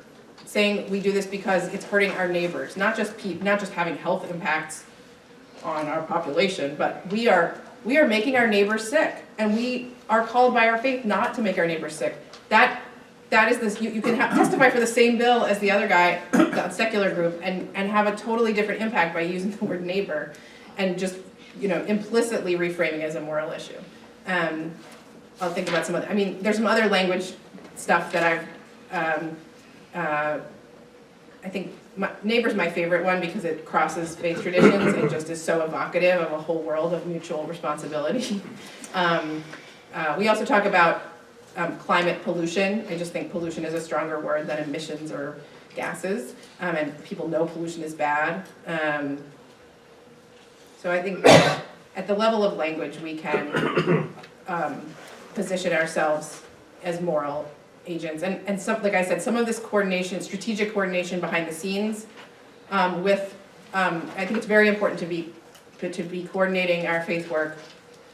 saying we do this because it's hurting our neighbors, not just having health impacts on our population, but we are making our neighbors sick, and we are called by our faith not to make our neighbors sick. That is this, you can testify for the same bill as the other guy, the secular group, and have a totally different impact by using the word neighbor and just, implicitly reframing as a moral issue. I'll think about some other, there's some other language stuff that I think neighbor's my favorite one because it crosses faith traditions and just is so evocative of a whole world of mutual responsibility. We also talk about climate pollution. I just think pollution is a stronger word than emissions or gases, and people know pollution is bad. So I think at the level of language, we can position ourselves as moral agents. And some, like I said, some of this coordination, strategic coordination behind the scenes I think it's very important to be coordinating our faith work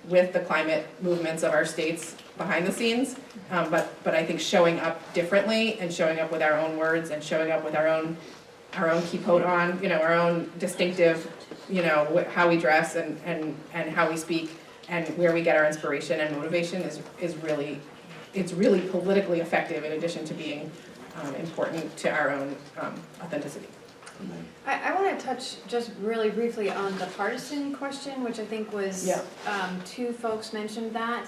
with the climate movements of our states behind the scenes, but I think showing up differently and showing up with our own words and showing up with our own kippot on, our own distinctive, how we dress and how we speak and where we get our inspiration and motivation is really politically effective in addition to being important to our own authenticity. I want to touch just really briefly on the partisan question, which I think was, two folks mentioned that.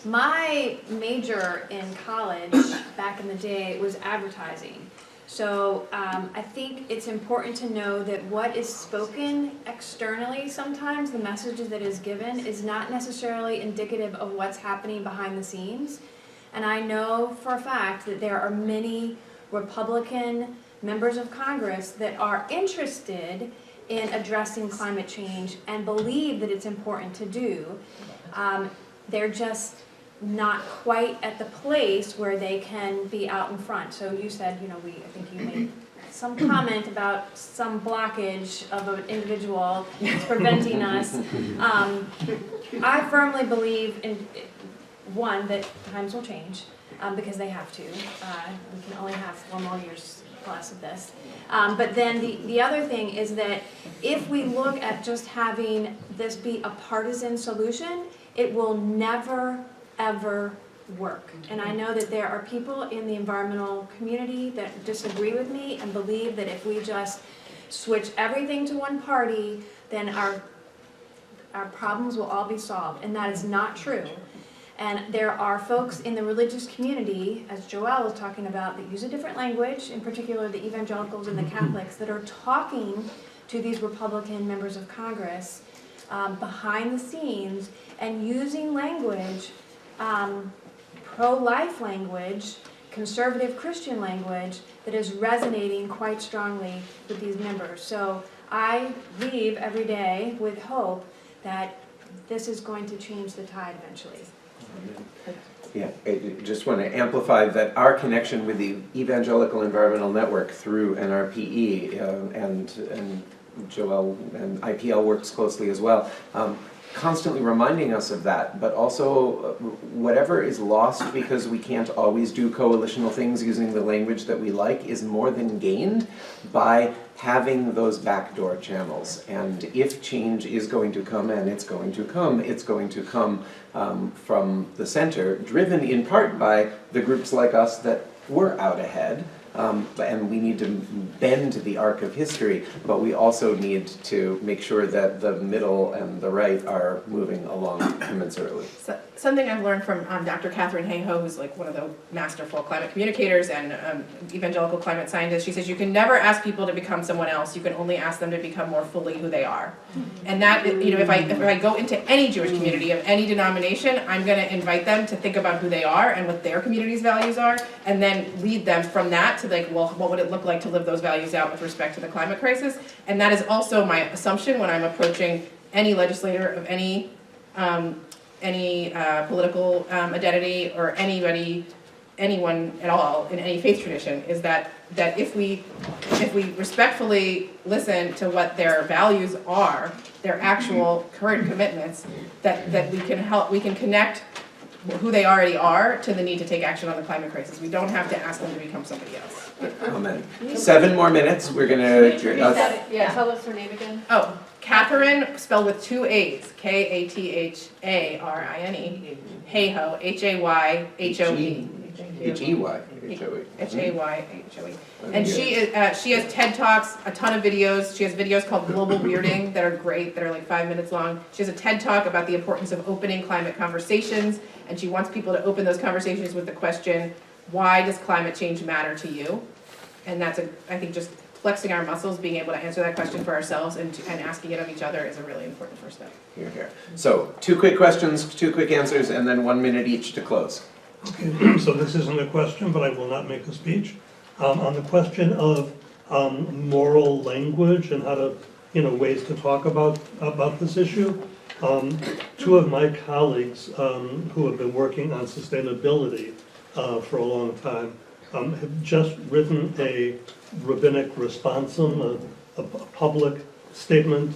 My major in college back in the day was advertising. So I think it's important to know that what is spoken externally sometimes, the message that is given, is not necessarily indicative of what's happening behind the scenes. And I know for a fact that there are many Republican members of Congress that are interested in addressing climate change and believe that it's important to do. They're just not quite at the place where they can be out in front. So you said, I think you made some comment about some blockage of an individual that's preventing us. I firmly believe in, one, that times will change because they have to. We can only have 4 more years plus of this. But then the other thing is that if we look at just having this be a partisan solution, it will never, ever work. And I know that there are people in the environmental community that disagree with me and believe that if we just switch everything to one party, then our problems will all be solved. And that is not true. And there are folks in the religious community, as Joelle was talking about, that use a different language, in particular the evangelicals and the Catholics, that are talking to these Republican members of Congress behind the scenes and using language, pro-life language, conservative Christian language that is resonating quite strongly with these members. So I leave every day with hope that this is going to change the tide eventually. Yeah, I just want to amplify that our connection with the Evangelical Environmental Network through NRPE and Joel and IPL works closely as well, constantly reminding us of that, but also whatever is lost because we can't always do coalitional things using the language that we like is more than gained by having those backdoor channels. And if change is going to come, and it's going to come from the center, driven in part by the groups like us that were out ahead. And we need to bend the arc of history, but we also need to make sure that the middle and the right are moving along commensurately. So, something I've learned from Dr. Catherine Hayhoe, who's like one of the masterful climate communicators and evangelical climate scientist, she says you can never ask people to become someone else. You can only ask them to become more fully who they are. And that, you know, if I go into any Jewish community of any denomination, I'm going to invite them to think about who they are and what their community's values are, and then lead them from that to like, well, what would it look like to live those values out with respect to the climate crisis? And that is also my assumption when I'm approaching any legislator of any political identity or anyone at all in any faith tradition, is that if we respectfully listen to what their values are, their actual current commitments, that we can connect who they already are to the need to take action on the climate crisis. We don't have to ask them to become somebody else. Amen. 7 more minutes. We're gonna. Yeah. Tell us her name again. Oh, Catherine, spelled with 2 A's. Katharine. Hayhoe. Hayhoe. Hayhoe. Hayhoe. And she has TED Talks, a ton of videos. She has videos called Global Weirding that are great, that are like 5 minutes long. She has a TED Talk about the importance of opening climate conversations, and she wants people to open those conversations with the question, why does climate change matter to you? And that's, I think, just flexing our muscles, being able to answer that question for ourselves and asking it of each other is a really important first step. Here, here. So 2 quick questions, 2 quick answers, and then 1 minute each to close. Okay, so this isn't a question, but I will not make a speech. On the question of moral language and how to, ways to talk about this issue, 2 of my colleagues who have been working on sustainability for a long time have just written a rabbinic responsum, a public statement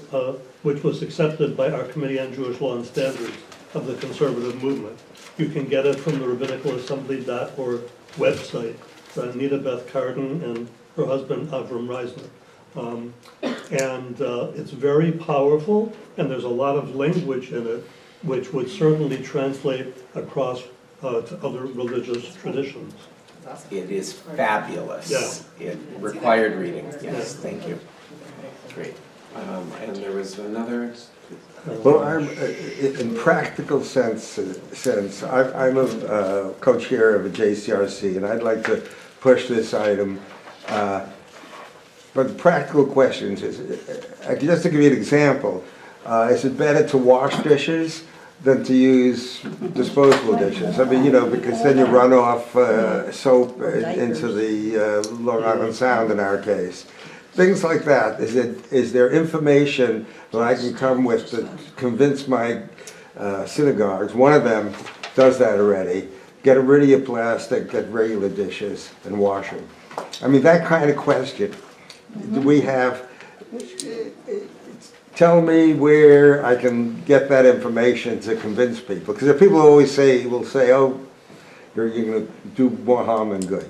which was accepted by our Committee on Jewish Law and Standards of the conservative movement. You can get it from the rabbinical.assembly.org website. Nita Beth Carden and her husband Avram Reisner. It's very powerful, and there's a lot of language in it which would certainly translate across to other religious traditions. It is fabulous. Yeah. It required reading. Yes, thank you. Great. And there was another. Well, in practical sense, I'm a co-chair of a JCRC, and I'd like to push this item. But the practical questions is, just to give you an example, is it better to wash dishes than to use disposable dishes? I mean, because then you run off soap into the Long Island Sound in our case. Things like that. Is there information that I can come with to convince my synagogues? One of them does that already. Get rid of your plastic, get regular dishes, and wash them. I mean, that kind of question. Do we have? Tell me where I can get that information to convince people. Because if people will say, oh, you're going to do more harm than good.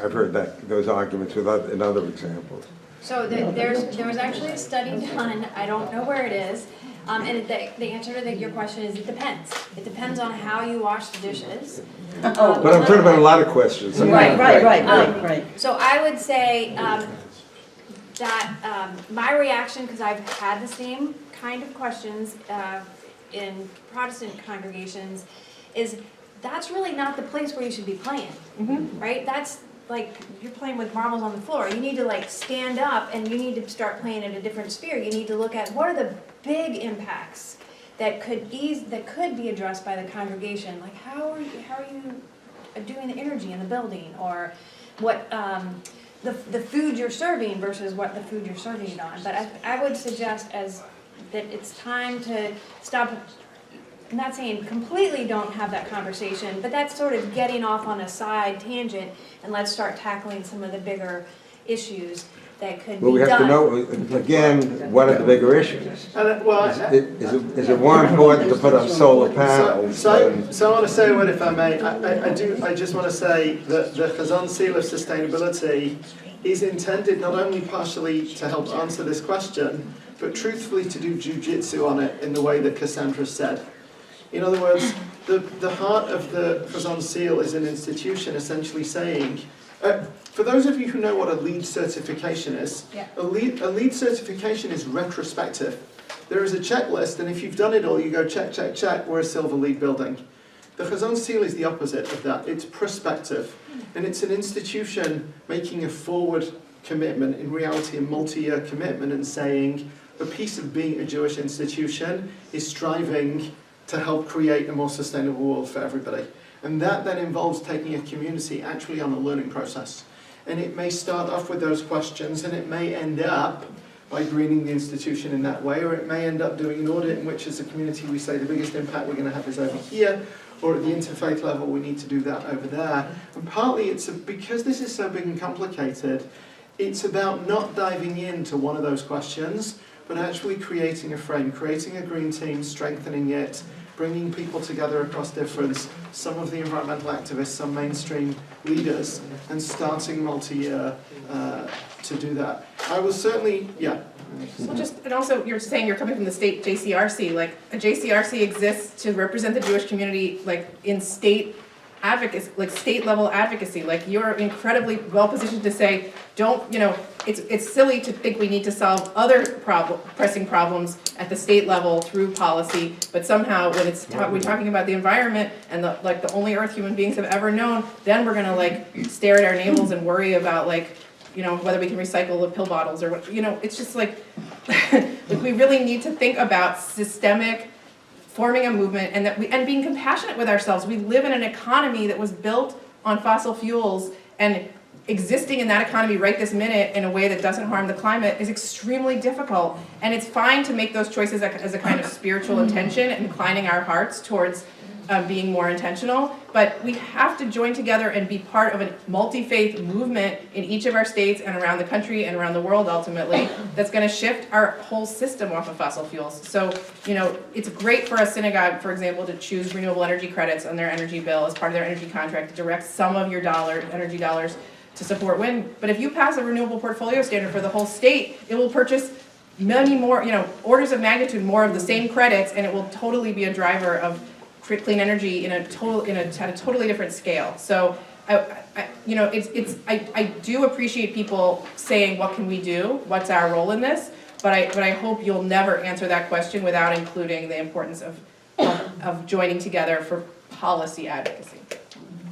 I've heard those arguments in other examples. So there was actually a study done, I don't know where it is, and the answer to your question is it depends. It depends on how you wash the dishes. But I'm talking about a lot of questions. Right. So I would say that my reaction, because I've had the same kind of questions in Protestant congregations, is that's really not the place where you should be playing, right? That's like, you're playing with marbles on the floor. You need to like stand up and you need to start playing at a different sphere. You need to look at what are the big impacts that could be addressed by the congregation. Like how are you doing the energy in the building, or what the food you're serving versus what the food you're serving it on. But I would suggest that it's time to stop. I'm not saying completely don't have that conversation, but that's sort of getting off on a side tangent, and let's start tackling some of the bigger issues that could be done. Well, we have to know, again, what are the bigger issues? Is it more important to put up solar panels? So I want to say a word, if I may. I just want to say that the Chazon Seal of Sustainability is intended not only partially to help answer this question, but truthfully to do jujitsu on it in the way that Cassandra said. In other words, the heart of the Chazon Seal is an institution essentially saying, for those of you who know what a LEED certification is, a LEED certification is retrospective. There is a checklist, and if you've done it all, you go check, check, check, we're a silver LEED building. The Chazon Seal is the opposite of that. It's prospective, and it's an institution making a forward commitment, in reality a multi-year commitment, and saying the piece of being a Jewish institution is striving to help create a more sustainable world for everybody. And that then involves taking a community actually on a learning process. And it may start off with those questions, and it may end up by greening the institution in that way, or it may end up doing an audit in which as a community we say the biggest impact we're going to have is over here, or at the interfaith level we need to do that over there. And partly because this is so big and complicated, it's about not diving into one of those questions, but actually creating a frame, creating a green team, strengthening it, bringing people together across difference, some of the environmental activists, some mainstream leaders, and starting multi-year to do that. I will certainly, yeah. Well, and also you're saying you're coming from the state JCRC, like a JCRC exists to represent the Jewish community like in state advocacy, like state level advocacy. Like you're incredibly well positioned to say, it's silly to think we need to solve other pressing problems at the state level through policy, but somehow when we're talking about the environment and the only earth human beings have ever known, then we're gonna like stare at our navels and worry about whether we can recycle the pill bottles or what, it's just like we really need to think about systemic forming a movement and being compassionate with ourselves. We live in an economy that was built on fossil fuels, and existing in that economy right this minute in a way that doesn't harm the climate is extremely difficult. And it's fine to make those choices as a kind of spiritual intention, inclining our hearts towards being more intentional, but we have to join together and be part of a multi-faith movement in each of our states and around the country and around the world ultimately that's going to shift our whole system off of fossil fuels. So, it's great for a synagogue, for example, to choose renewable energy credits on their energy bill as part of their energy contract to direct some of your energy dollars to support wind. But if you pass a renewable portfolio standard for the whole state, it will purchase many more, orders of magnitude more of the same credits, and it will totally be a driver of clean energy at a totally different scale. So, I do appreciate people saying, what can we do? What's our role in this? But I hope you'll never answer that question without including the importance of joining together for policy advocacy.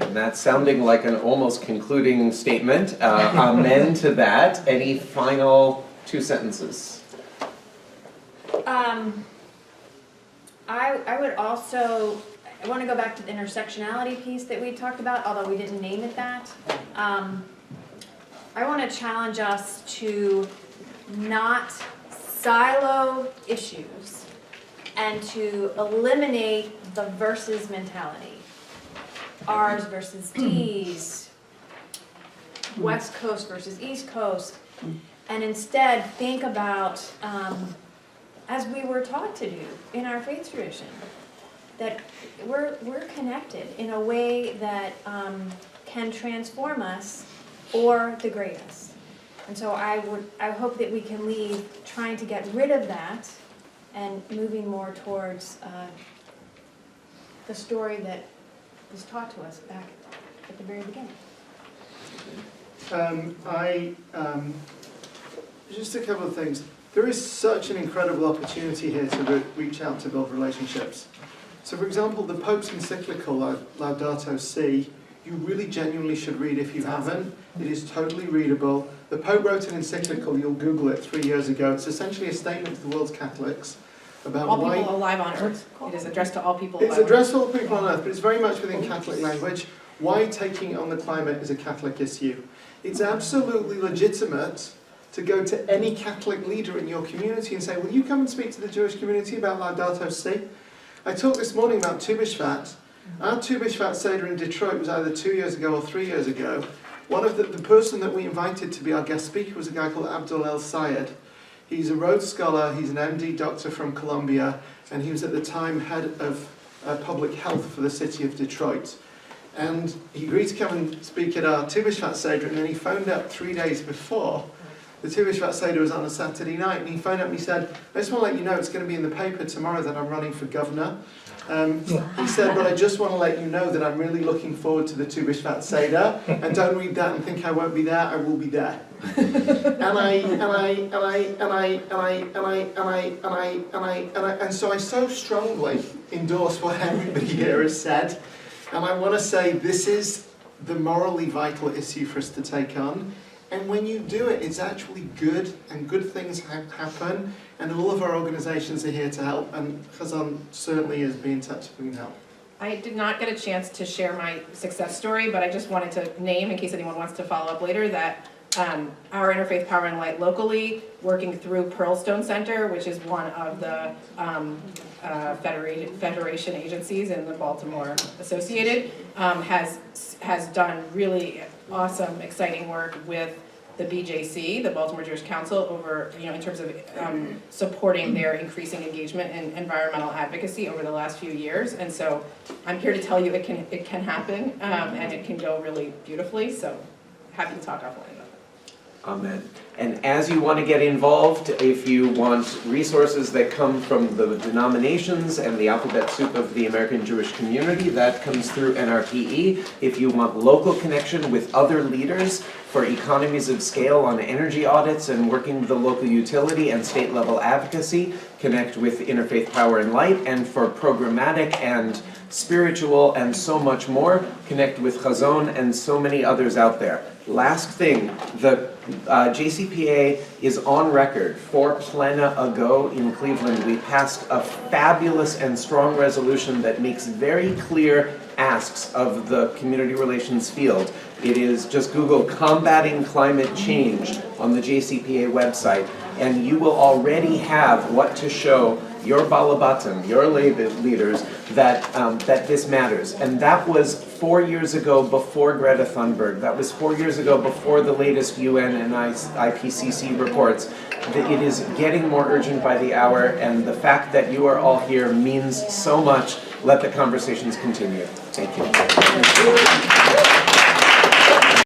And that's sounding like an almost concluding statement. Amen to that. Any final 2 sentences? I would also, I want to go back to the intersectionality piece that we talked about, although we didn't name it that. I want to challenge us to not silo issues and to eliminate the versus mentality. R's versus D's, West Coast versus East Coast, and instead think about, as we were taught to do in our faith tradition, that we're connected in a way that can transform us or degrade us. And so I hope that we can leave trying to get rid of that and moving more towards the story that was taught to us back at the very beginning. Just a couple of things. There is such an incredible opportunity here to reach out to build relationships. So for example, the Pope's encyclical, Laudato Si, you really genuinely should read if you haven't. It is totally readable. The Pope wrote an encyclical, you'll Google it, 3 years ago. It's essentially a statement to the world's Catholics about All why... people alive on earth. It is addressed to all people alive It's addressed to all people on earth, but it's very much within Catholic language. Why taking on the climate is a Catholic issue. It's absolutely legitimate to go to any Catholic leader in your community and say, will you come and speak to the Jewish community about Laudato Si? I talked this morning about Tu B'Shvat. Our Tu B'Shvat Seder in Detroit was either 2 years ago or 3 years ago. One of the person that we invited to be our guest speaker was a guy called Abdul El Sayed. He's a Rhodes Scholar, he's an MD doctor from Columbia, and he was at the time head of public health for the city of Detroit. And he agreed to come and speak at our Tu B'Shvat Seder, and then he phoned up 3 days before. The Tu B'Shvat Seder was on a Saturday night, and he phoned up and he said, I just want to let you know it's going to be in the paper tomorrow that I'm running for governor. He said, but I just want to let you know that I'm really looking forward to the Tu B'Shvat Seder, and don't read that and think I won't be there, I will be there. And so I so strongly endorse what everybody here has said, and I want to say this is the morally vital issue for us to take on. And when you do it, it's actually good, and good things happen, and all of our organisations are here to help, and Chazan certainly has been in touch if we can help. I did not get a chance to share my success story, but I just wanted to name, in case anyone wants to follow up later, that our Interfaith Power and Light locally, working through Pearlstone Center, which is one of the federation agencies in the Baltimore Associated, has done really awesome, exciting work with the BJC, the Baltimore Jewish Council, over, in terms of supporting their increasing engagement in environmental advocacy over the last few years. And so I'm here to tell you it can happen, and it can go really beautifully. So happy to talk offline about that. Amen. And as you want to get involved, if you want resources that come from the denominations and the alphabet soup of the American Jewish community, that comes through NRPE. If you want local connection with other leaders for economies of scale on energy audits and working with the local utility and state level advocacy, connect with Interfaith Power and Light. And for programmatic and spiritual and so much more, connect with Chazon and so many others out there. Last thing, the JCPA is on record. 4 plena ago in Cleveland, we passed a fabulous and strong resolution that makes very clear asks of the community relations field. It is just Google combating climate change on the JCPA website, and you will already have what to show your Balabatim, your leaders, that this matters. And that was 4 years ago before Greta Thunberg. That was 4 years ago before the latest UN and IPCC reports. It is getting more urgent by the hour, and the fact that you are all here means so much. Let the conversations continue. Thank you.